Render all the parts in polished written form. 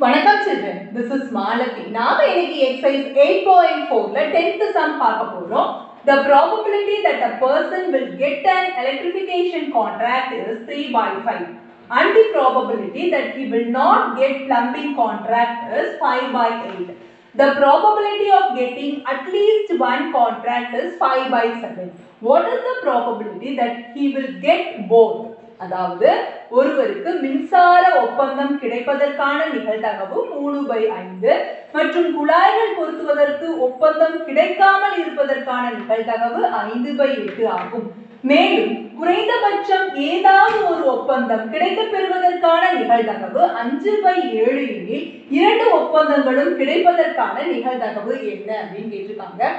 வணக்கம் children, this is Malathi. நாம இன்னைக்கு exercise 8.4ல 10th sum பார்க்க போறோம். The probability that a person will get an electrification contract is 3/5 and the probability that he will not get plumbing contract is 5/8. The probability of getting at least one contract is 5/7. What is the probability that he will get both? அதாவது ஒருவருக்கு மின்சார ஒப்பந்தம் கிடைப்பதற்கான நிகழ்தகவு 3/5 மற்றும் குழாய்கள் பொருத்துவதற்கு ஒப்பந்தம் கிடைக்காமல் இருப்பதற்கான நிகழ்தகவு 5/8 ஆகும். மேலும் குறைந்தபட்சம் ஏதாவது ஒரு ஒப்பந்தம் கிடைக்கப் பெறுவதற்கான நிகழ்தகவு 5/7 எனில் இரண்டு ஒப்பந்தங்களும் கிடைப்பதற்கான நிகழ்தகவு என்ன அப்படின்னு கேட்டிருக்காங்க.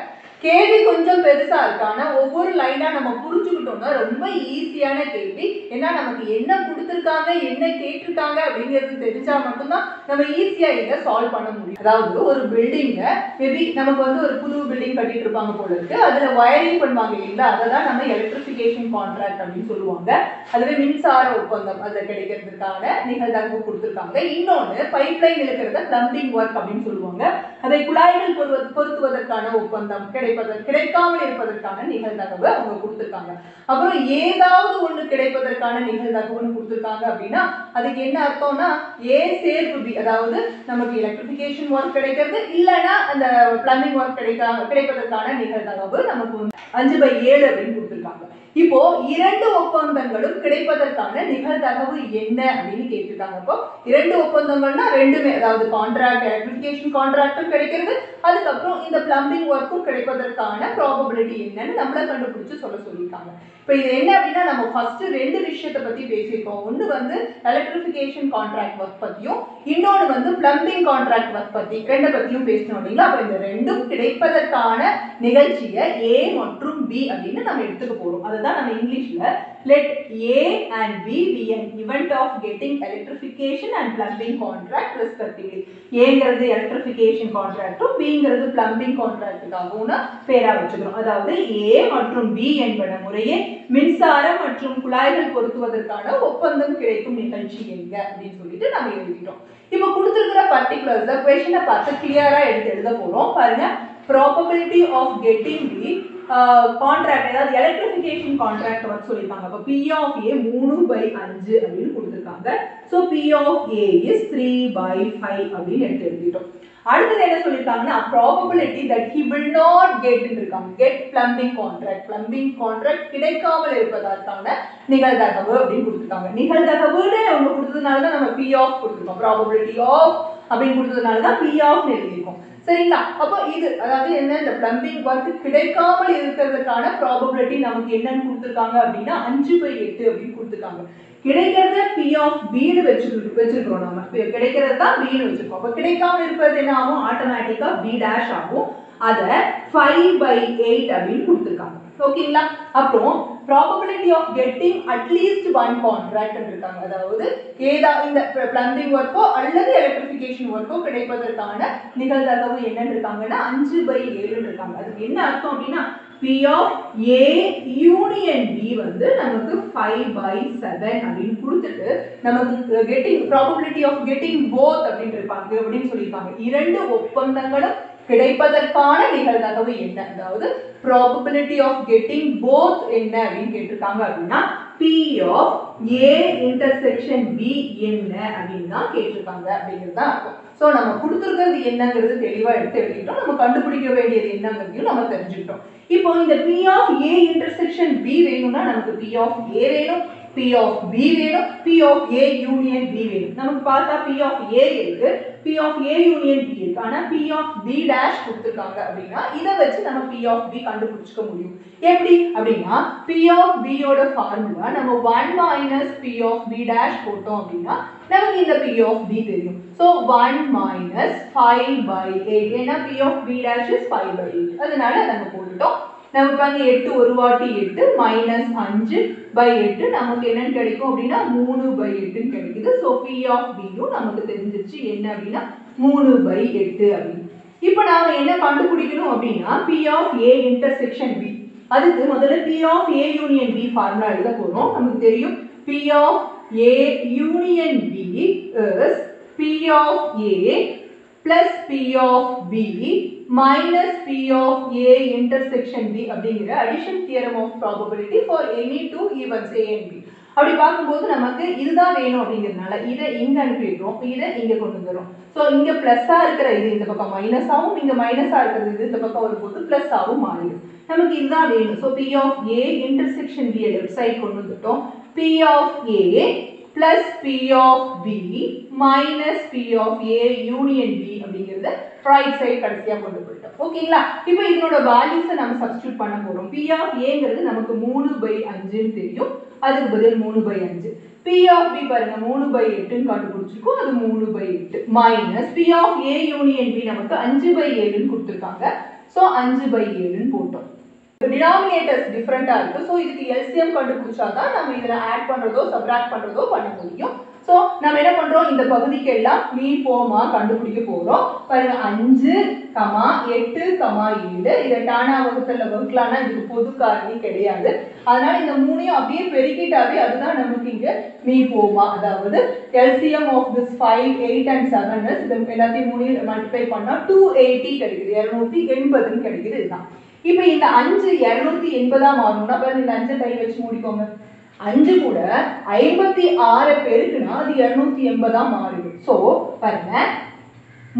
கேள்வி கொஞ்சம் பெருசா இருக்கான ஒவ்வொரு லைனா நம்ம புரிஞ்சுக்கிட்டோம்னா ரொம்ப ஈஸியான கேள்வி. ஏன்னா நமக்கு என்ன கொடுத்துருக்காங்க என்ன கேட்டிருக்காங்க அப்படிங்கிறது தெரிஞ்சா மட்டும்தான் நம்ம ஈஸியா இதை சால்வ் பண்ண முடியும். அதாவது ஒரு பில்டிங்க மேபி நமக்கு ஒரு புது பில்டிங் கட்டிட்டு இருப்பாங்க போல இருக்கு. அதுல வயரிங் பண்ணுவாங்க இல்லைங்களா, அதை தான் நம்ம எலக்ட்ரிஃபிகேஷன் கான்ட்ராக்ட் அப்படின்னு சொல்லுவாங்க. அதுவே மின்சார ஒப்பந்தம் அதுல கிடைக்கிறதுக்கான நிகழ்தகவு கொடுத்துருக்காங்க. இன்னொன்னு பைப் லைன் இருக்கிறத பிளம்பிங் ஒர்க் அப்படின்னு சொல்லுவாங்க. அதை குழாய்கள் பொருத்துவதற்கான ஒப்பந்தம் கிடைக்காமல் இருப்பதற்கான நிகழ்தகவு அவங்க கொடுத்திருக்காங்க. அப்புறம் ஏதாவது ஒண்ணு கிடைப்பதற்கான நிகழ்தகவுன்னு கொடுத்திருக்காங்க அப்படின்னா அதுக்கு என்ன அர்த்தம்னா ஏ சேர்ப்பு பி, அதாவது நமக்கு எலக்ட்ரிஃபிகேஷன் ஒர்க் கிடைக்கிறது இல்லைன்னா அந்த பிளம்பிங் ஒர்க் கிடைப்பதற்கான நிகழ்தகவு நமக்கு 5/7 அப்படின்னு கொடுத்திருக்காங்க. இப்போ இரண்டு ஒப்பந்தங்களும் கிடைப்பதற்கான நிகழ்தகவு என்ன அப்படின்னு கேட்டிருக்காங்க. இப்போ இரண்டு ஒப்பந்தங்கள்னா ரெண்டுமே, அதாவது கான்ட்ராக்ட் எலக்ட்ரிஃபிகேஷன் கான்ட்ராக்டும் கிடைக்கிறது, அதுக்கப்புறம் இந்த பிளம்பிங் ஒர்க்கும் கிடைப்பதற்கான ப்ராபபிலிட்டி என்னன்னு நம்மள கண்டுபிடிச்சு சொல்லியிருக்காங்க. இப்போ இது என்ன அப்படின்னா நம்ம ஃபர்ஸ்ட் ரெண்டு விஷயத்தை பத்தி பேசியிருக்கோம். ஒன்று எலக்ட்ரிஃபிகேஷன் கான்ட்ராக்ட் ஒர்க் பத்தியும் இன்னொன்று பிளம்பிங் கான்ட்ராக்ட் ஒர்க் பத்தி ரெண்டை பத்தியும் பேசணும் இல்லைங்களா. அப்போ இந்த ரெண்டும் கிடைப்பதற்கான நிகழ்ச்சியை ஏ மற்றும் பி அப்படின்னு நம்ம எடுத்துக்க போறோம். அதுதான் நம்ம இங்கிலீஷ்ல let A and B be an event of getting electrification and plumbing contract respectively. ஏங்கிறது எலக்ட்ரிஃபிகேஷன் கான்ட்ராக்டும் பிங்கிறது பிளம்பிங் கான்ட்ராக்டுக்காகவும் பேரா வச்சுக்கிறோம். அதாவது ஏ மற்றும் பி என்பன முறையே மின்சாரம் மற்றும் குழாய்கள் பொருத்துவதற்கான ஒப்பந்தம் கிடைக்கும் நிகழ்ச்சி எங்க அப்படின்னு சொல்லிட்டு நம்ம எழுதிட்டோம். இப்போ கொடுத்திருக்கிற பர்டிகுலர்ஸ் क्वेश्चन பார்த்து கிளியரா எழுத போறோம். பாருங்க, probability of getting the contract, அதாவது எலக்ட்ரிஃபிகேஷன் கான்ட்ராக்ட் வந்து சொல்லிருக்காங்க. அப்ப P of A 3/5 அப்படின்னு கொடுத்திருக்காங்க. So P of A is 3/5 அப்படின்னு எழுதிட்டோம். அடுத்து என்ன சொல்லிருக்காங்கன்னா probability that he will not get இருக்காங்க. get plumbing contract கிடைக்காமல் இருப்பதற்கான நிகழ்தகவு அப்படின்னு கொடுத்திருக்காங்க. நிகழ்தகவுன்னு அவங்க கொடுத்ததுனால தான் நம்ம P of கொடுத்திருக்கோம். probability of அப்படின்னு கொடுத்ததுனால தான் P of எழுதியிருக்கோம். சரிங்களா? அப்போ இது அதாவது என்ன, இந்த பிளம்பிங் ஒர்க் கிடைக்காமல் இருக்கிறதுக்கான ப்ராபபிலிட்டி நமக்கு என்னன்னு கொடுத்துருக்காங்க அப்படின்னா 5/8 அப்படின்னு கொடுத்துருக்காங்க. கிடைக்கிறது P of B ன்னு வச்சிருக்கிறோம். நம்ம கிடைக்கிறது தான் B ன்னு வச்சிருக்கோம். அப்போ கிடைக்காமல் இருப்பது என்ன ஆகும், ஆட்டோமேட்டிக்கா B' ஆகும். அத 5/8 அப்படின்னு கொடுத்துருக்காங்க. ஓகேங்களா? அப்புறம் probability of getting at least one contract இருக்காங்க. அதாவது இந்த பிளம்பிங் ஒர்க்கோ அல்லது எலக்ட்ரிஃபிகேஷன் ஒர்க்கோ கிடைப்பதற்கான நிகழ்தகவு என்னன்னு இருக்காங்கன்னா 5/7 இருக்காங்க. அதுக்கு என்ன அர்த்தம் அப்படின்னா P of A union B வந்து நமக்கு 5/7 அப்படின்னு கொடுத்துட்டு நமக்கு getting probability of getting both அப்படின்னு சொல்லியிருக்காங்க. இரண்டு ஒப்பந்தங்களும் கிடைப்பதற்கான நிகழ்தகவு என்ன, அதாவது probability of getting both என்ன அப்படின்னு கேட்டிருக்காங்க அப்படின்னா P of A intersection B என்ன அப்படின்னு தான் கேட்டிருக்காங்க அப்படிங்கிறது தான் அர்த்தம். ஸோ நம்ம கொடுத்துருக்கிறது என்னங்கிறது தெளிவாக எடுத்து எழுதிட்டோம். நம்ம கண்டுபிடிக்க வேண்டியது என்னங்கிறதையும் நம்ம தெரிஞ்சுக்கிட்டோம். இப்போ இந்த P of A intersection B வேணும்னா நமக்கு P of A வேணும், P of B வேணும், P of A union B வேணும். நமக்கு பார்த்தா P of A இருக்கு, P of A union B இருக்கு. ஆனா P of B dash கொடுத்திருக்காங்க அப்படின்னா இதை வச்சு நம்ம P of B கண்டுபிடிச்சுக்க முடியும். எப்படி அப்படின்னா P of B யோட ஃபார்முலா நம்ம 1 minus P of B dash போட்டோம் அப்படின்னா நமக்கு இந்த P of B தெரியும். So 1 minus 5/8, ஏன்னா P of B dash is 5/8, அதனால நம்ம போட்டுட்டோம். நமக்கு அங்கே 8 ஒரு வாட்டி 8 minus 5/8 நமக்கு என்னன்னு கிடைக்கும் அப்படின்னா 3/8 கிடைக்குது. ஸோ P of B யும் நமக்கு தெரிஞ்சிருச்சு என்ன அப்படின்னா 3/8 அப்படின்னு. இப்போ நாம என்ன கண்டுபிடிக்கணும் அப்படின்னா P of A intersection B. அதுக்கு முதல்ல P of A union B formula எழுத போறோம். நமக்கு தெரியும் P of A union B is P P of A plus P of B minus P of A intersection B அப்படிங்கிற addition theorem of probability for any two events A and B. அப்படி பார்க்கும்போது நமக்கு இதுதான் வேணும் அப்படிங்கிறதுனால இதை இங்க அனுப்பிடுறோம், இதை இங்க கொண்டு வந்துடும். ஸோ இங்க பிளஸ்ஸா இருக்கிற இது இந்த பக்கம் மைனஸ் ஆகும், இங்க மைனஸா இருக்கிறது இது இந்த பக்கம் வரும்போது பிளஸ் ஆகும் மாறிடும். நமக்கு இதுதான் வேணும். So P of A intersection B left side கொண்டு வந்துட்டோம். P of A plus P of B minus P of A union B அப்படிங்கிறது ரைட் சைடு கடைசியா கொண்டு போயிட்டோம். ஓகேங்களா? இப்போ இதனோட வேல்யூஸை நம்ம சப்ஸ்டிட்யூட் பண்ண போறோம். P of Aங்கிறது நமக்கு 3/5 தெரியும், அதுக்கு பதில் 3/5. P of B பாருங்க 3/8 கண்டுபிடிச்சிருக்கோம், அது 3/8 minus P of A union B நமக்கு 5/7 கொடுத்திருக்காங்க. சோ 5/7 போட்டோம். denominators different-ஆ இருக்கு. சோ இதுக்கு LCM கண்டுபிடிச்சா தான் நம்ம இதல ஆட் பண்றதோ சப்ட்ராக்ட் பண்றதோ பண்ண முடியும். சோ நாம என்ன பண்றோம், இந்த பகுதிக்கு எல்லாம் மீன் போமா கண்டுபிடிக்க போறோம். பாருங்க 5, 8, 7 இத டானா வகுத்தல்ல வகுக்கலாம்னா இதுக்கு பொது காரணி கிடையாது. அதனால இந்த மூணையும் அப்படியே பெருக்கிட்டாவே அதுதான் நமக்கு இங்க மீன் போமா. அதாவது LCM of this 5, 8 and 7 is இது எல்லாத்தையும் மூணையும் மல்டிப்ளை பண்ணா 280 கிடைக்குது, 280 கிடைக்குது. இதுதான். இப்போ இந்த 5 280 மாறணும்னா பாருங்க இந்த 5 கை வச்சு மூடிக்கோங்க. 5 கூட 56 பெருக்குனா அது 280 மாறிடும். சோ பாருங்க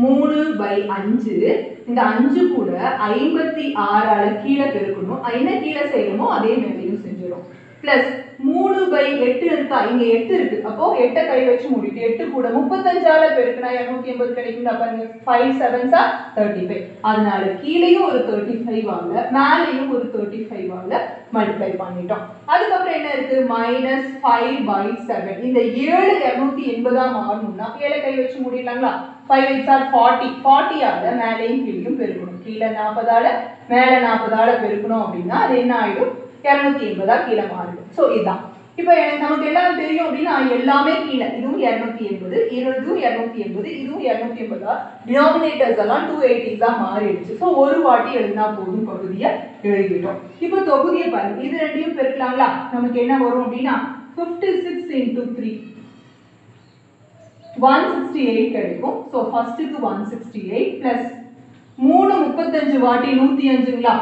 3/5 இந்த 5 கூட 56 கீழே பெருக்கணும். என்ன கீழே செய்யணுமோ அதே மேலையும் செஞ்சிடும். பிளஸ் 3/8 இருக்கா, இங்க 8 இருக்கு. அப்போ 8 கை வச்சு மூடிட்டு 8 கூட 35 பெருக்குனா 280 கிடைக்கும். பாருங்க 5 7s are 35. அதனால கீழேயும் ஒரு 35 ஆல மேலேயும் ஒரு 35 ஆல மல்டிப்ளை பண்ணிட்டோம். அதுக்கு அப்புறம் என்ன இருக்கு, -5/7. இந்த 7 280 மாறணும்னா 7 கை வச்சு மூடிடலாங்களா? 5 8s are 40. 40 ஆல மேலேயும் கீழேயும் பெருக்கணும். கீழே 40 ஆல மேலே 40 ஆல பெருக்கணும் அப்படின்னா அது என்ன ஆயிடும், 280 கீழே மாறிடும். சோ இதுதான். இப்போ நமக்கு எல்லாம் தெரியும் அப்படின்னா எல்லாமே கீழே, இதுவும் 280, இதுவும் 280, இதுவும் 280. டினாமினேட்டர்ஸ் எல்லாம் 280s மாறிடுச்சு. சோ ஒரு வாட்டி எழுதினா போதும், பகுதியை எழுதிட்டோம். இப்போ தொகுதியை பாருங்க, இது ரெண்டையும் பெருக்கலாங்களா? நமக்கு என்ன வரும் அப்படின்னா 56 into 3 168 கிடைக்கும். சோ ஃபர்ஸ்ட்க்கு 168 பிளஸ் 3 35 வாட்டி 105ங்களா?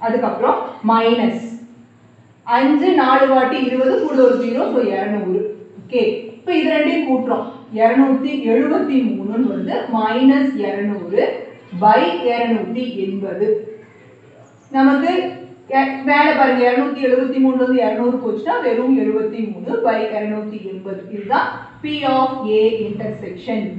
அதுக்கு அப்புறம் மைனஸ் 5 4 வாட்டி 20 கூட ஒரு 0, சோ 200. ஓகே, இப்போ இது ரெண்டையும் கூட்டுறோம். 273 வந்து -200 by 280. நமக்கு மேல பாருங்க 273 வந்து 200 போச்சுனா வெறும் 73 by 280. இதுதான் P of A intersection B.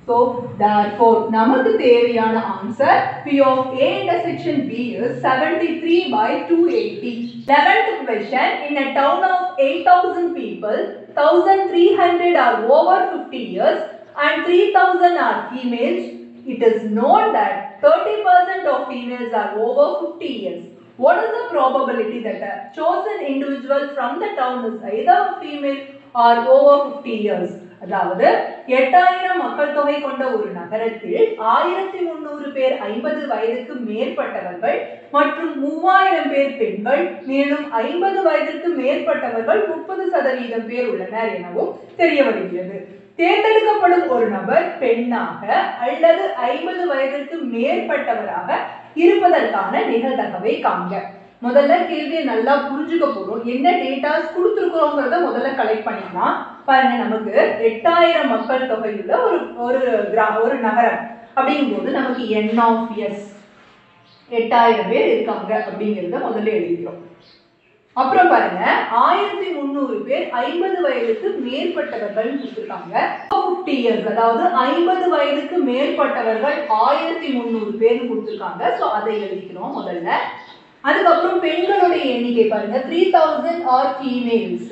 So therefore நமக்கு தேவையான answer P of A intersection B is 73/280. 11th question, in a town of 8000 people 1300 are over 50 years and 3000 are females. It is known that 30% of females are over 50 years. What is the probability that a chosen individual from the town is either female or over 50 years? அதாவது 8000 மக்கள் தொகை கொண்ட ஒரு நகரத்தில் 1300 பேர் 50 வயதுக்கு மேற்பட்டவர்கள் மற்றும் 3000 பேர் பெண்கள், மேலும் 50 வயதுக்கு மேற்பட்டவர்கள் 30% பேர் உள்ளனர் எனவும் தெரிய வருகிறது. தேர்ந்தெடுக்கப்படும் ஒரு நபர் பெண்ணாக அல்லது 50 வயதிற்கு மேற்பட்டவராக இருப்பதற்கான நிகழ்தகவை காண்க. முதல்ல கேள்வியை நல்லா புரிஞ்சுக்க போறோம். என்ன டேட்டாஸ் கொடுத்துருக்கிறோங்கிறத முதல்ல கலெக்ட் பண்ணிக்கலாம். பாருங்க, நமக்கு 8000 மக்கள் தொகையுள்ள ஒரு நகரம் அப்படிங்கும்போது நமக்கு n of s 8000 பேர் இருக்காங்க அப்படிங்கிறத முதல்ல எழுதிக்கிறோம். அப்புறம் பாருங்க 1300 பேர் 50 வயதுக்கு மேற்பட்டவர்கள் கொடுத்திருக்காங்க. 50 years, அதாவது 50 வயதுக்கு மேற்பட்டவர்கள் 1300 பேர் கொடுத்திருக்காங்க. சோ அதை எழுதிக்கிறோம் முதல்ல. அதுக்கப்புறம் பெண்களுடைய எண்ணிக்கை பாருங்க 3000 are females.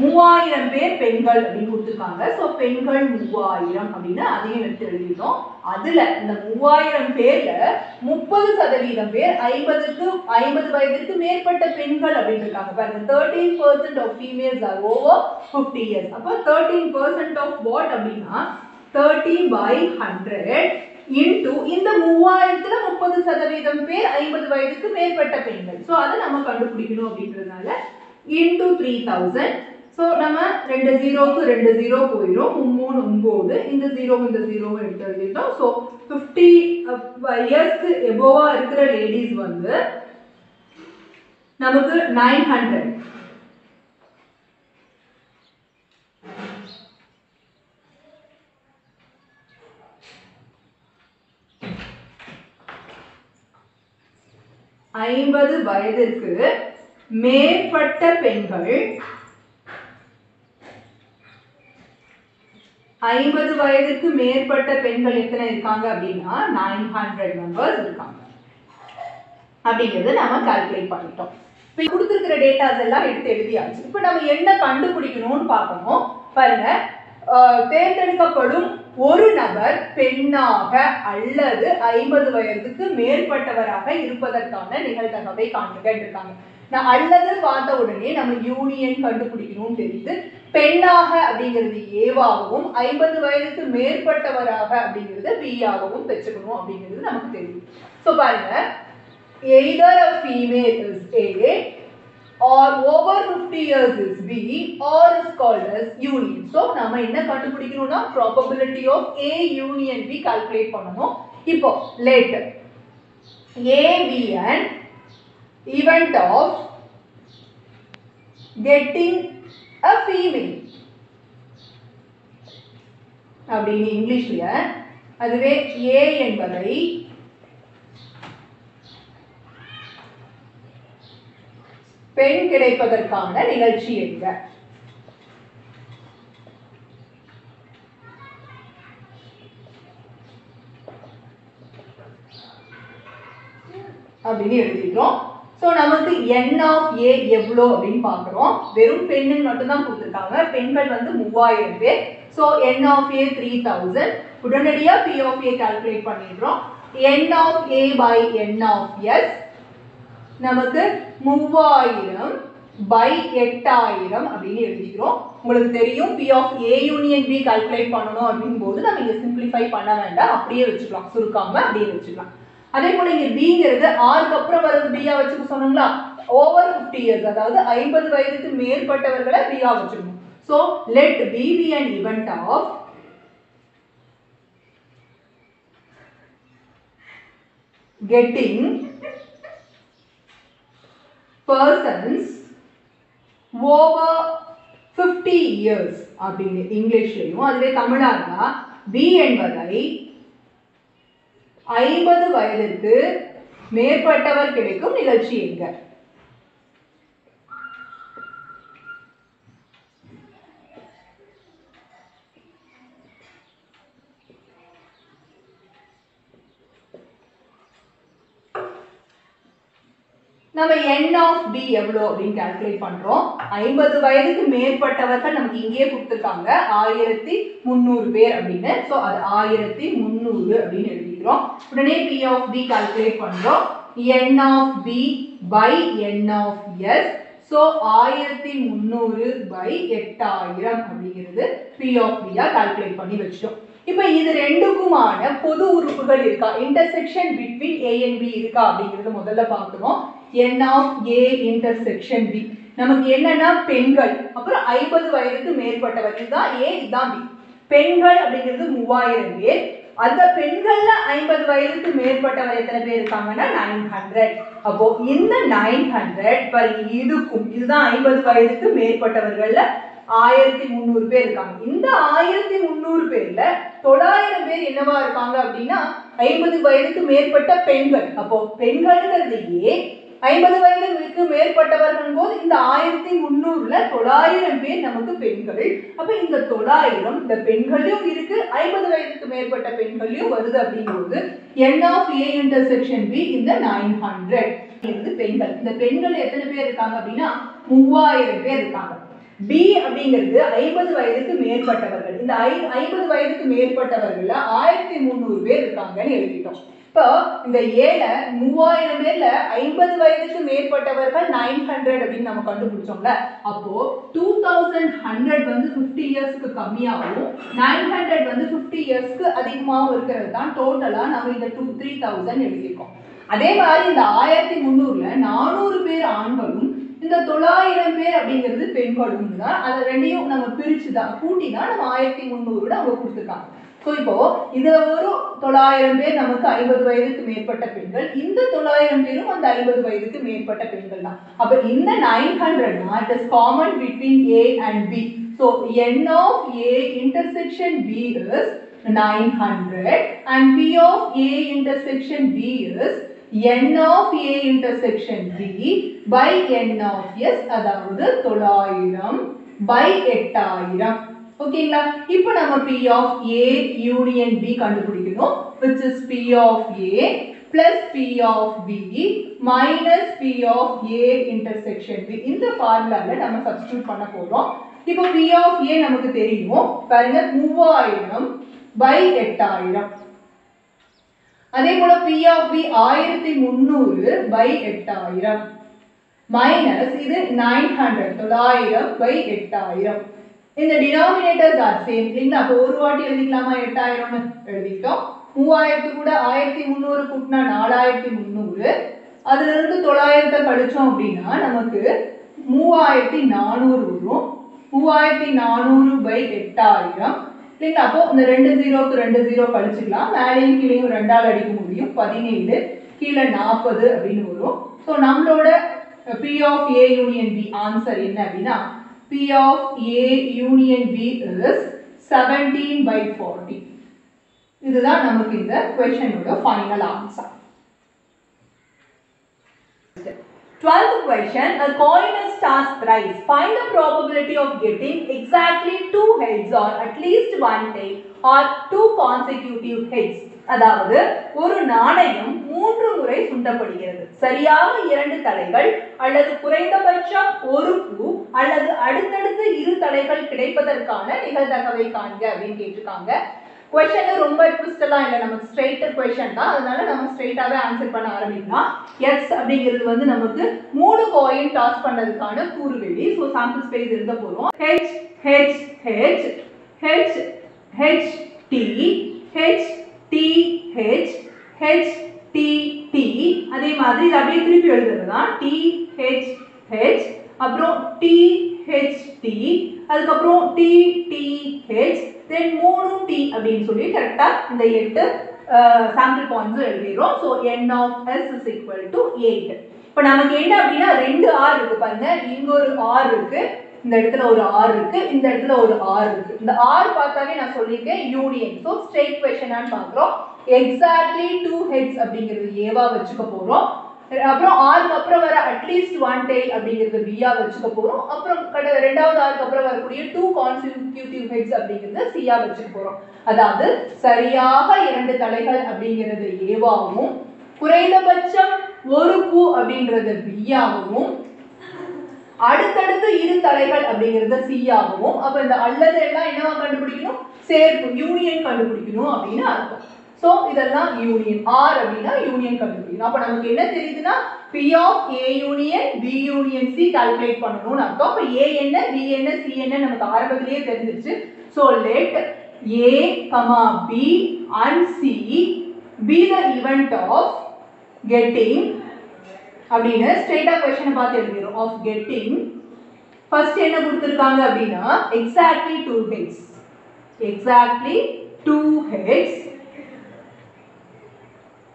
3000 பேர் பெண்கள் அப்படின்னு கொடுத்திருக்காங்க. சோ பெண்கள் 3000 அப்படின்னு அதையும் எடுத்து எழுதிட்டோம். அதுல இந்த 3000 பேர்ல 30% பேர் 50 வயதிற்கு மேற்பட்ட பெண்கள் அப்படின்னு இருக்காங்க. பாருங்க 13% of females are over 50 years. அப்ப 13% of what அப்படின்னா 30/100 into இந்த 3000ல 30% பேர் 50 வயதுக்கு மேற்பட்ட பெண்கள். சோ அதை நம்ம கண்டுபிடிக்கணும் அப்படின்றதுனால into 3000 ஸோ நம்ம 2 ஜீரோக்கு 2 ஜீரோ போயிடும், 3 9, இந்த ஜீரோவும் எடுத்து எழுதிட்டோம். ஸோ 50 இயர்ஸ்க்கு எபோவா இருக்கிற லேடிஸ் வந்து நமக்கு 900. ஐம்பது வயதிற்கு மேற்பட்ட பெண்கள் 50 வயதுக்கு மேற்பட்ட பெண்கள் எத்தனை இருக்காங்க அப்படின்னா 900 மெம்பர்ஸ் இருக்காங்க அப்படிங்கிறது நம்ம கால்குலேட் பண்ணிட்டோம். இப்போ கொடுத்துருக்கிற டேட்டாஸ் எல்லாம் எடுத்து எழுதியாச்சு. இப்போ நம்ம என்ன கண்டுபிடிக்கணும்னு பார்க்கணும். பாருங்க, தேர்ந்தெடுக்கப்படும் ஒரு நபர் பெண்ணாக அல்லது 50 வயதுக்கு மேற்பட்டவராக இருப்பதற்கான நிகழ்தகவை காண்பிருக்காங்க. நான் அல்லது பார்த்த உடனே நம்ம யூனியன் கண்டுபிடிக்கணும்னு தெரியுது. பெண்ணாக அப்படிங்கிறது ஏவாகவும் 50 வயதுக்கு மேற்பட்டவராக அப்படிங்கிறது பி ஆகவும் வச்சுக்கணும் அப்படிங்கிறது நமக்கு தெரியும். ஸோ பாருங்க, either a female is A or over 50 years is B or is called as union. So நாம என்ன கண்டுபிடிக்கணும்னா probability of A union B calculate பண்ணணும். இப்போ let A be an event of getting a female அப்படின்னு இங்கிலீஷ்ல, அதுவே A என்பதை பெண் கிடைப்பதற்கான நிகழ்ச்சி என்க. அப்படின்னு எழுதிக்கிறோம். ஸோ நமக்கு n of A எவ்வளோ அப்படின்னு பார்க்குறோம். வெறும் பெண்ணுன்னு மட்டும்தான் கொடுத்துருக்காங்க. பெண்கள் வந்து 3000 பேர். So n of A 3000. உடனடியாக P of A கால்குலேட் பண்ணிடுறோம். n of A by n of S நமக்கு 3000 by 8000 அப்படின்னு எழுதிக்கிறோம். உங்களுக்கு தெரியும் P of A union B calculate பண்ணணும் அப்படின் போது நம்ம இங்கே சிம்பிளிஃபை பண்ண வேண்டாம், அப்படியே வச்சுக்கலாம், சுருக்காம அப்படியே வச்சுக்கலாம். அதே போல இங்கே Bங்கிறது ஆறுக்கு அப்புறம் வர்றது B-ஆ வச்சுக்க சொன்னோங்களா, ஓவர் 50 இயர்ஸ், அதாவது 50 வயதுக்கு மேற்பட்டவர்களை B-ஆ வச்சுக்கணும். So let B be an event of getting persons over 50 years அப்படின்னு இங்கிலீஷ்லையும், அதுவே தமிழாக B என்பதை 50 வயதிற்கு மேற்பட்டவர் கிடைக்கும் நிகழ்ச்சி என்க. நம்ம n of B எவ்வளோ அப்படின்னு கால்குலேட் பண்றோம். 50 வயதுக்கு மேற்பட்டவர்கள் நமக்கு இங்கே கொடுத்துருக்காங்க 1300 பேர் அப்படின்னு. ஸோ அது 1300 அப்படின்னு எழுதிக்கிறோம். உடனே P of B கால்குலேட் பண்றோம். n of B by n of S. So 1300 by 8000 அப்படிங்கிறது P of B கால்குலேட் பண்ணி வச்சிட்டோம். இப்போ இது ரெண்டுக்குமான பொது உறுப்புகள் இருக்கா, intersection between A and B இருக்கா அப்படிங்கிறது முதல்ல பார்க்கணும். n of A intersection B நமக்கு என்னன்னா பெண்கள், அப்புறம் 50 வயதுக்கு மேற்பட்டவர், இதுதான் A இதுதான் B. பெண்கள் அப்படிங்கிறது 3000 பேர். அந்த பெண்கள்ல 50 வயதுக்கு மேற்பட்டவர் எத்தனை பேர் இருக்காங்கன்னா 900. அப்போ இந்த 900 இதுதான் 50 வயதுக்கு மேற்பட்டவர்கள்ல 1300 பேர் இருக்காங்க. இந்த 1300 பேர்ல 900 பேர் என்னவா இருக்காங்க அப்படின்னா 50 வயதுக்கு மேற்பட்ட பெண்கள். அப்போ பெண்கள்ங்கிறது ஏ, 50 வயதுக்கு மேற்பட்டவர்கள் போது இந்த 1300ல 900 பேர் நமக்கு பெண்கள். அப்ப இந்த 900 இந்த பெண்களையும் இருக்கு, 50 வயதுக்கு மேற்பட்ட பெண்களையும் வருது அப்படிங்கும்போது n of A intersection B இந்த 900 இது பெண்கள். இந்த பெண்கள் எத்தனை பேர் இருக்காங்க அப்படின்னா 3000 பேர் இருக்காங்க. B அப்படிங்கிறது 50 வயதுக்கு மேற்பட்டவர்கள். இந்த 50 வயதுக்கு மேற்பட்டவர்கள்ல 1300 பேர் இருக்காங்கன்னு எழுதிட்டோம். இப்போ இந்த ஏல 3000 பேர்ல 50 வயதுக்கு மேற்பட்டவர்கள் 900 அப்படின்னு நம்ம கண்டுபிடிச்சோம்ல. அப்போ 2100 வந்து 50 இயர்ஸ்க்கு கம்மியாகவும் 900 வந்து 50 இயர்ஸ்க்கு அதிகமாகவும் இருக்கிறது தான் டோட்டலா நம்ம இந்த 3000 எழுதியிருக்கோம். அதே மாதிரி இந்த 1300ல 400 பேர் ஆண்களும் இந்த இந்த 900 பேர் அப்படிங்கிறது பெண்களும் தான். அதை ரெண்டையும் நம்ம பிரிச்சு தான் கூட்டினா நம்ம 1300 அவங்க கொடுத்துருக்காங்க. ஸோ இப்போ இதுல ஒரு 900 பேர் நமக்கு 50 வயதுக்கு மேற்பட்ட பெண்கள், இந்த 900 பேரும் அந்த 50 வயதுக்கு மேற்பட்ட பெண்கள் தான். அப்ப இந்த 900 it is common between A and B. So N of A intersection B is 900 and P of A intersection B is N of A intersection B by N of S, அதாவது 900 by 8000. ஓகேங்களா? இப்போ நம்ம P of A union B கண்டுபிடிக்கணும், which is P of A plus P of B minus P of A intersection B. இந்த ஃபார்முலால நம்ம substitute பண்ண போறோம். இப்போ P of A நமக்கு தெரியும், பாருங்க 3000 by 8000. அதே போல P of B 1300 by 8000 minus இது 900 by 8000. இந்த denominators are same இல்லைங்களா? அப்போ ஒரு வாட்டி எழுதிக்கலாமா? 8000 எழுதிட்டோம். 3000 கூட 1300 கூட்டினா 4300, அதுல இருந்து 900 கழிச்சோம் அப்படின்னா நமக்கு 3400 வரும். 3400 by 8000 இல்லைங்களா? அப்போ இந்த 2 0க்கு 2 0 கழிச்சுக்கலாம். மேலேயும் கீழேயும் 2ஆல் அடிக்க முடியும். 17 கீழே 40 அப்படின்னு வரும். ஸோ நம்மளோட P of A union B answer என்ன அப்படின்னா P of A union B is 17 by 40. இதுதான் நமக்கு இந்த क्वेश्चनோட final answer. 12th question, a coin is tossed thrice. Find the probability of getting exactly 2 heads or at least 1 tail or 2 consecutive heads. அதாவது ஒரு நாணயம் 3 முறை சுண்டப்படுகிறது, சரியாக 2 தலைகள் அல்லது குறைந்தபட்சம் ஒரு பூ அல்லது அடுத்தடுத்து 2 தலைகள் கிடைப்பதற்கான நிகழ்தகவை காண்க அப்படின்னு கேட்டிருக்காங்க. क्वेश्चन ரொம்ப ட்விஸ்டெல்லாம் இல்லை, நமக்கு ஸ்ட்ரெயிட் क्वेश्चन தான், அதனால நம்ம ஸ்ட்ரெயிட்டாவே ஆன்சர் பண்ண ஆரம்பிக்கலாம். எக்ஸ் அப்படிங்கிறது வந்து நமக்கு 3 காயின் டாஸ் பண்ணதுக்கான கூறுவெளி. ஸோ சாம்பிள் ஸ்பேஸ் எழுத போறோம். H H H H H T H T H H T T. அதே மாதிரி இது அப்படியே திருப்பி எழுதுறது தான். டி ஹெச் ஹெச் அப்புறம் டி ஹெச் டி அதுக்கப்புறம் T T H then 3 T அப்படின்னு சொல்லி கரெக்டா இந்த 8 சாம்பிள் பாயிண்ட்ஸ் எழுதிறோம். So n of s is equal to 8. இப்போ நமக்கு என்ன அப்படின்னா 2 r இருக்கு பாருங்க, இங்க ஒரு r இருக்கு, இந்த இடத்துல ஒரு r இருக்கு, இந்த இடத்துல ஒரு r இருக்கு. இந்த r பார்த்தாலே நான் சொல்லியிருக்கேன் யூனியன். ஸோ ஸ்ட்ரெயிட் क्वेश्चनाன்னு பார்க்குறோம். எக்ஸாக்ட்லி 2 heads அப்படிங்கிறது ஏவா வச்சுக்க போறோம். அப்புறம் ஆருக்கு அப்புறம் வர அட்லீஸ்ட் 1 tail அப்படிங்கிறது பியா வச்சுக்க போறோம். அப்புறம் ரெண்டாவது ஆருக்கு அப்புறம் வரக்கூடிய 2 consecutive heads அப்படிங்கிறது சியா வச்சுக்க போறோம். அதாவது சரியாக 2 தலைகள் அப்படிங்கிறது ஏவாகவும் குறைந்தபட்சம் ஒரு பூ அப்படிங்கிறது பியாகவும் அடுத்தடுத்து 2 தலைகள் அப்படிங்கிறது சியாகவும். அப்ப இந்த அல்லது எல்லாம் என்னவா கண்டுபிடிக்கணும்? சேர்ப்பு யூனியன் கண்டுபிடிக்கணும் அப்படின்னு அர்த்தம். ஸோ இதெல்லாம் யூனியன். ஆர் அப்படின்னா யூனியன் கண்டுபிடிக்கணும். அப்போ நமக்கு என்ன தெரியுதுன்னா P of A union B union C calculate பண்ணணும்னு அர்த்தம். அப்போ A என்ன B என்ன C என்ன நமக்கு ஆரம்பத்திலேயே தெரிஞ்சிருச்சு. So let A, B and C be the event of getting அப்படின்னு ஸ்ட்ரெயிட்டா क्वेश्चन பார்த்து எழுதிறோம். of getting ஃபர்ஸ்ட் என்ன கொடுத்திருக்காங்க அப்படின்னா exactly 2 heads. exactly 2 heads.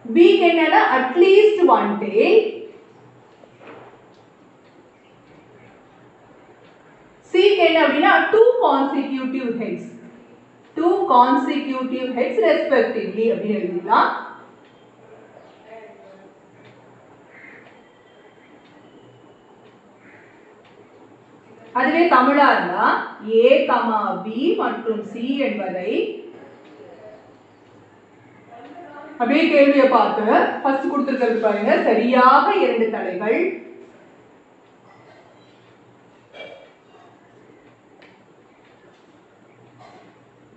B என்னன்னா at least 1 tail. C என்ன அப்படின்னா 2 consecutive heads. 2 consecutive heads respectively அப்படி எழுதிடலாம். அதுவே தமிழா இருந்தா A, B மற்றும் C என்பதை அப்படியே கேள்வியை பார்த்து ஃபர்ஸ்ட் கொடுத்திருக்கிறது பாருங்க, சரியாக 2 தலைகள்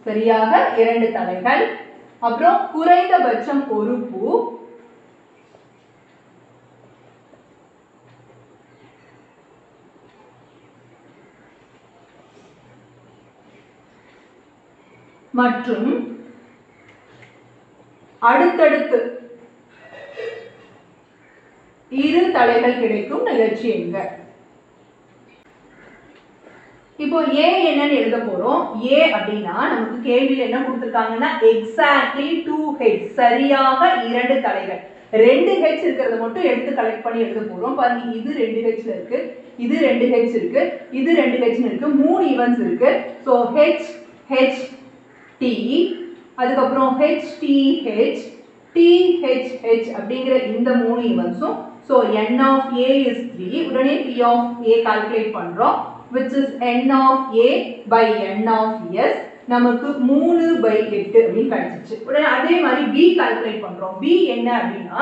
சரியாக 2 தலைகள் அப்புறம் குறைந்தபட்சம் ஒரு பூ மற்றும் அடுத்தடுத்து 2 தலைகள் கிடைக்கும் நிகழ்ச்சி எங்க. இப்போ A என்னன்னு எழுத போறோம். A அப்படினா நமக்கு கேள்வியில என்ன கொடுத்திருக்காங்கன்னா exactly 2h சரியாக 2 தலைகள். 2h இருக்கிறத மட்டும் எடுத்து கலெக்ட் பண்ணி எழுத போறோம். பாருங்க இது 2h ல இருக்கு. இது 2h இருக்கு. இது 2h ல இருக்கு. மூணு ஈவென்ட்ஸ் இருக்கு. சோ h h t அதுக்கு அப்புறம் h t h t h h அப்படிங்கற இந்த மூணு ஈவென்ட்ஸும் so n of a is 3 உடனே p of a கால்குலேட் பண்றோம் which is n of a by n of s நமக்கு 3/8 அப்படி கிடைச்சிச்சு. உடனே அதே மாதிரி b கால்குலேட் பண்றோம். b என்ன அப்படினா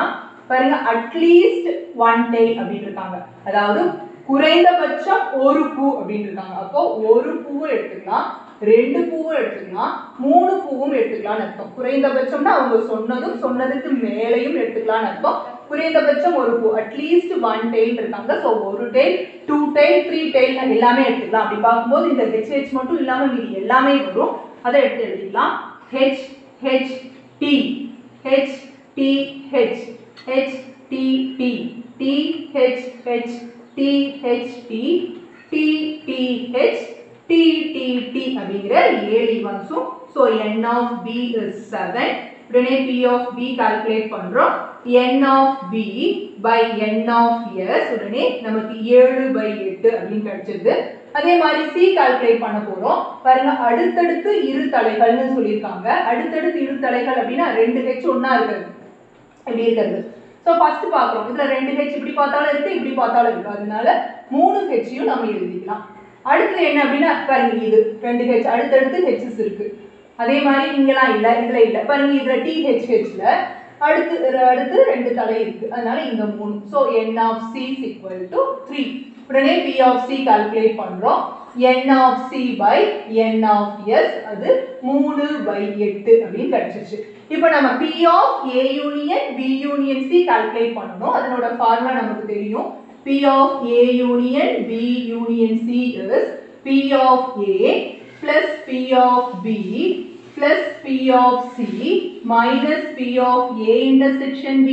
பாருங்க at least one tail அப்படி இருக்காங்க. அதாவது குறைந்தபட்சம் ஒரு பூ அப்படி இருக்காங்க. அப்போ ஒரு பூவை எடுத்துக்கலாம், ரெண்டு பூவை எடுத்துக்கலாம், மூணு பூவும் எடுத்துக்கலாம்னு அர்த்தம். குறைந்தபட்சம்னா அவங்க சொன்னதுக்கு மேலேயும் எடுத்துக்கலாம்னு அர்த்தம். குறைந்தபட்சம் ஒரு பூ அட்லீஸ்ட் ஒன் டெய்ல் இருக்காங்க. ஸோ ஒரு tail, two tail, three tail எல்லாமே எடுத்துக்கலாம். அப்படி பார்க்கும்போது இந்த ஹெச் மட்டும் இல்லாமல் மீதி எல்லாமே வரும். அதை எடுத்து எழுதிக்கலாம். H H T H T H H T T T H H T H T T T H T T T அப்படிங்கிற 7 ஈவென்ட்ஸும். So n of b is 7. உடனே p of b கால்குலேட் பண்றோம். n of b by n of s உடனே நமக்கு 7/8 அப்படின்னு கிடைச்சது. அதே மாதிரி c கால்குலேட் பண்ண போறோம். பாருங்க அடுத்தடுத்து இரு தலைகள்னு சொல்லியிருக்காங்க. அடுத்தடுத்து இரு தலைகள் அப்படின்னா 2h ஒண்ணா இருக்குது இப்படி இருக்குது. ஸோ ஃபர்ஸ்ட் பார்க்குறோம். இதுல 2h இப்படி பார்த்தாலும் இருக்கு, இப்படி பார்த்தாலும் இருக்கு. அதனால 3hயும் நம்ம எழுதிக்கலாம். அடுத்து என்ன அப்படின்னா பாருங்க இது 2h அடுத்தடுத்து h's இருக்கு. அதே மாதிரி இங்கெல்லாம் இல்ல, இதுல இல்ல. பாருங்க இதுல THHல அடுத்து ரெண்டு தலை இருக்கு. அதனால இங்க 3. So n of c is equal to 3. உடனே p of c கால்குலேட் பண்றோம். n of c by n of s அது 3/8 அப்படின்னு கிடைச்சிச்சு. இப்போ நம்ம p of a union b union c calculate பண்ணனும். அதனோட ஃபார்முலா நமக்கு தெரியும். p of a union b union c is p of a plus p of b plus p of c minus p of a intersection b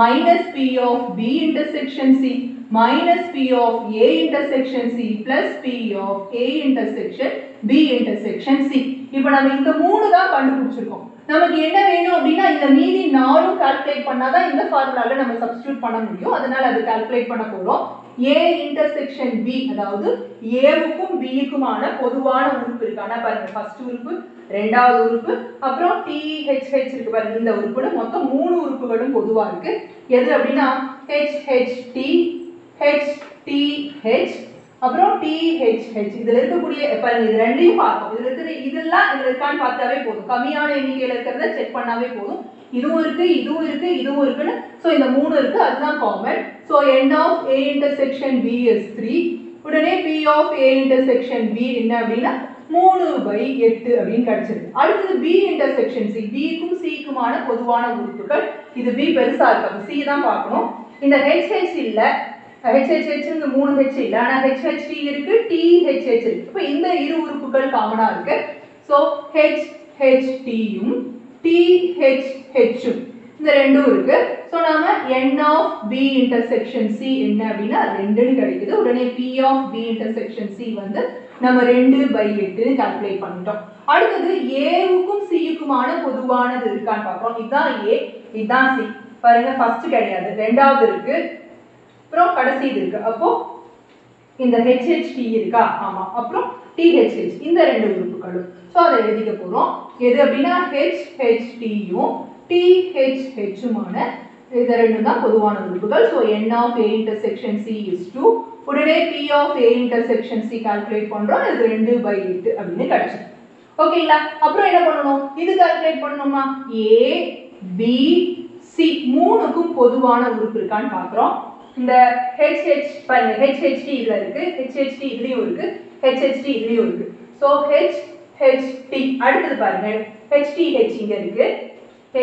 minus p of b intersection c minus p of a intersection c plus p of a intersection b intersection c. இப்போ நம்ம இந்த மூணு தான் கண்டுபிடிச்சிருக்கோம். நமக்கு என்ன வேணும் அப்படின்னா இந்த மீதி 4 கால்குலேட் பண்ணாதான் இந்த ஃபார்முலால நம்ம சப்ஸ்டிட்யூட் பண்ண முடியும். அதனால அது கால்குலேட் பண்ண போறோம். a intersection b அதாவது a வுக்கும் b க்குமான பொதுவான உறுப்பு இருக்கானா பாருங்க. ஃபர்ஸ்ட் உறுப்பு, இரண்டாவது உறுப்பு, அப்புறம் THH இருக்கு பாருங்க. இந்த உறுப்புல மொத்தம் 3 உறுப்புகளும் பொதுவா இருக்கு. எது அப்படின்னா HHT HTH அப்புறம் THH. இதுல இருக்கக்கூடிய பாருங்க இது ரெண்டையும் பார்ப்போம். இதுல இருக்கிற இதெல்லாம் இதுல இருக்கான்னு பார்த்தாவே போதும். கம்மியான எண்ணிக்கையில இருக்கிறத செக் பண்ணாவே போதும். இதுவும் இருக்கு, இதுவும் இருக்கு, இதுவும் இருக்குன்னு. சோ இந்த 3 இருக்கு, அதுதான் common. So n of a intersection b is 3. உடனே p of a intersection b என்ன அப்படின்னா 3/8 அப்படின்னு கிடைச்சிருக்கு. அடுத்து b intersection c. b க்கும் c க்குமான பொதுவான உறுப்புகள். இது b பெருசா இருக்கு. அப்ப c தான் பார்க்கணும். இந்த HH இல்ல, HHH ங்க 3h இல்ல. ஆனா HHT இருக்கு, THH இருக்கு. இப்போ இந்த இரு உறுப்புகள் காமனா இருக்கு. சோ HHT யும் THH ம் இந்த ரெண்டும் இருக்கு. சோ நாம n of b intersection c என்ன அப்படினா 2 ன்னு கிடைக்குது. உடனே p of b intersection c வந்து நம்ம 2/8 ன்னு கால்குலேட் பண்ணிட்டோம். அடுத்து a வுக்கும் c க்குமான பொதுவானது இருக்கான்னு பார்ப்போம். இதுதான் a, இதுதான் c. பாருங்க ஃபர்ஸ்ட் கிடையாது, இரண்டாவது இருக்கு, அப்புறம் கடைசி இருக்கு. அப்போ இந்த HHT இருக்கா? ஆமா. அப்புறம் THH இந்த ரெண்டு உறுப்புகளும். சோ அதை எழுதிக்க போறோம். எது அப்படினா HHT யும் THH மான இந்த ரெண்டும் தான் பொதுவான உறுப்புகள். So n of a intersection c is 2. உடனே p of a intersection c calculate பண்றோம். இது 2/8 அப்படினு கிடைச்சிருக்கு. ஓகேங்களா? அப்புறம் என்ன பண்ணனும்? இது கால்குலேட் பண்ணனுமா? a b c மூணுக்கும் பொதுவான உறுப்பு இருக்கான்னு பார்க்கறோம். இந்த HH பாருங்க, HHT இதுல இருக்கு, HHT இதுலயும் இருக்கு, HHT இதுலயும் இருக்கு. சோ HHT அடுத்து பாருங்க, HTH இங்க இருக்கு,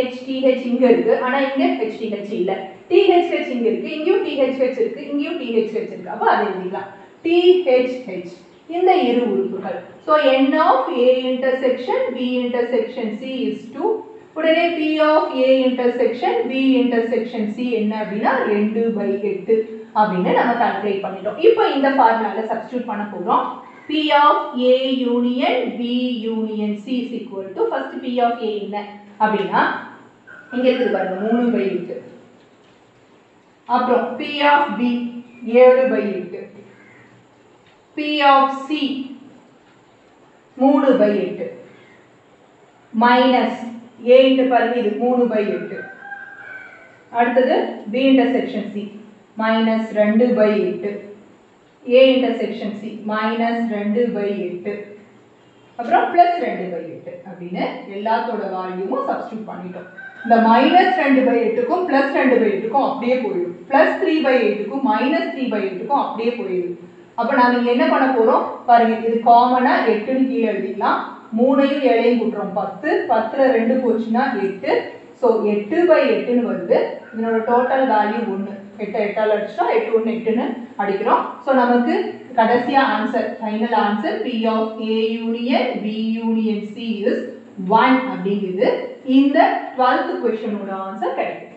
HTH இங்க இருக்கு, ஆனா இங்க HTH இல்ல. THH இங்க இருக்கு, இங்கேயும் THH இருக்கு, இங்கேயும் THH இருக்கு. அப்ப அதை எழுதிக்கலாம். THH இந்த இரு உறுப்புகள். So n of a intersection b intersection c is 2. உடனே p of a intersection b intersection c என்ன அப்படினா 2/8 அப்படினு நம்ம கால்குலேட் பண்ணிட்டோம். இப்போ இந்த ஃபார்முலால சப்ஸ்டிட்யூட் பண்ண போறோம். p P of A union B union C is equal to first P of A என்ன அப்படின்னா இங்க இருக்குது பாருங்க 3/8 அப்புறம் P of B 7/8 P of C 3/8 minus A into பாருங்க இது 3/8 அடுத்தது B intersection C minus 2/8 A intersection C minus 2/8 அப்புறம் plus 2/8 அப்படினு எல்லாத்தோட வேல்யூவும் சப்ஸ்டிட்யூட் பண்ணிட்டோம். இந்த minus 2/8க்கும் plus 2/8க்கும் அப்படியே போயிடும். plus 3/8க்கும் minus 3/8க்கும் அப்படியே போயிடும். அப்ப நாம இங்க என்ன பண்ண போறோம் பாருங்க இது காமனா 8 னு கீழ எழுதிக்கலாம். 3ஐயும் 7ஐயும் கூட்டுறோம் 10 10ல 2 போச்சுனா 8 சோ 8/8 னு வருது. இதனோட டோட்டல் வேல்யூ 1 8 8ஆல அடிச்சா 8 1 8 னு அடிக்கிறோம். சோ நமக்கு கடைசியா answer final answer P of A union B union C is 1 அப்படிங்கிறது இந்த 12th क्वेश्चन ஓட ஆன்சர் கிடைக்கும்.